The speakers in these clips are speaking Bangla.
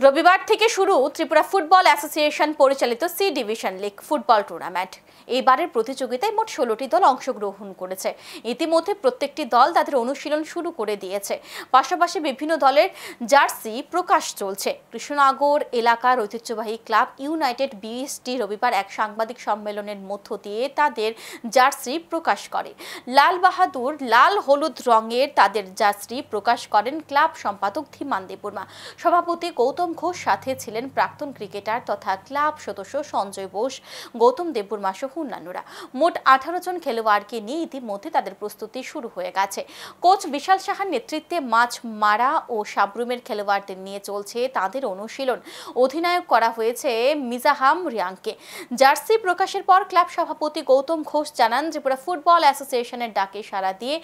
রবিবার থেকে শুরু ত্রিপুরা ফুটবল অ্যাসোসিয়েশন পরিচালিত C division league football tournament. এবারের প্রতিযোগিতায় মোট 16টি দল অংশগ্রহণ করেছে। ইতিমধ্যে প্রত্যেকটি দল তাদের অনুশীলন শুরু করে দিয়েছে। পাশাপাশি বিভিন্ন দলের জার্সি প্রকাশ চলছে। কৃষ্ণনগর এলাকার ঐতিহ্যবাহী ক্লাব ইউনাইটেড বিএসটি রবিবার এক সাংবাদিক সম্মেলনের মধ্য দিয়ে তাদের জার্সি প্রকাশ করে। লাল বাহাদুর লাল হলুদ রঙের তাদের জার্সি প্রকাশ করেন ক্লাব সম্পাদক ধীমান দেববর্মা। সভাপতি গৌতম ঘোষ, সাথে ছিলেন প্রাক্তন ক্রিকেটার তথা ক্লাব সদস্য সঞ্জয় বোস, গৌতম দেববর্মা সহ অন্যান্যরা। মোট 18 জন খেলোয়াড়কে নিয়ে ইতিমধ্যে তাদের প্রস্তুতি শুরু হয়ে গেছে। কোচ বিশাল সাহার নেতৃত্বে মাছমারা ও সাবরুমের খেলোয়াড়দের নিয়ে চলছে তাদের অনুশীলন। অধিনায়ক করা হয়েছে মিজাহাম রিয়াংকে। জার্সি প্রকাশের পর ক্লাব সভাপতি গৌতম ঘোষ জানান, ত্রিপুরা ফুটবল অ্যাসোসিয়েশনের ডাকে সাড়া দিয়ে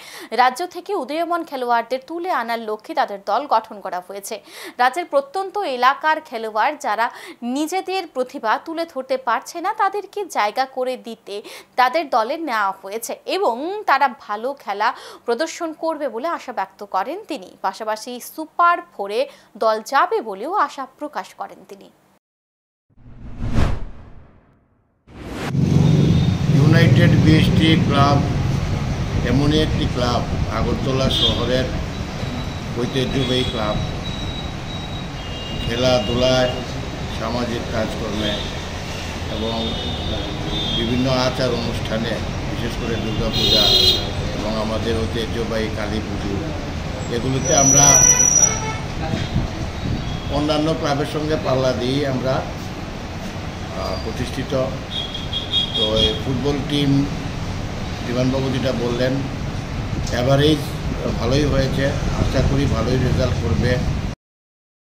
রাজ্য থেকে উদীয়মান খেলোয়াড়দের তুলে আনার লক্ষ্যে তাদের দল গঠন করা হয়েছে। রাজ্যের প্রত্যন্ত এলাকার খেলোয়াড় যারা নিজেদের প্রতিভা তুলে ধরতে পারছে না তাদেরকে জায়গা করে দিতে তাদের দলে নেওয়া হয়েছে এবং তারা ভালো খেলা প্রদর্শন করবে বলে আশা ব্যক্ত করেন তিনি। পাশাপাশি সুপার 4-এ দল যাবে বলেও আশা প্রকাশ করেন তিনি। ইউনাইটেড বিএসটি ক্লাব এমনই একটি ক্লাব, আগরতলা শহরের ঐতিহ্যবাহী ক্লাব। খেলাধুলায়, সামাজিক কাজকর্মে এবং বিভিন্ন আচার অনুষ্ঠানে, বিশেষ করে দুর্গাপূজা এবং আমাদের ঐতিহ্যবাহী কালী পুজো, এগুলিতে আমরা অন্যান্য ক্লাবের সঙ্গে পাল্লা দিয়ে আমরা প্রতিষ্ঠিত। তো এই ফুটবল টিম বিমানবাবু যেটা বললেন, অ্যাভারেজ ভালোই হয়েছে, আশা করি ভালোই রেজাল্ট করবে।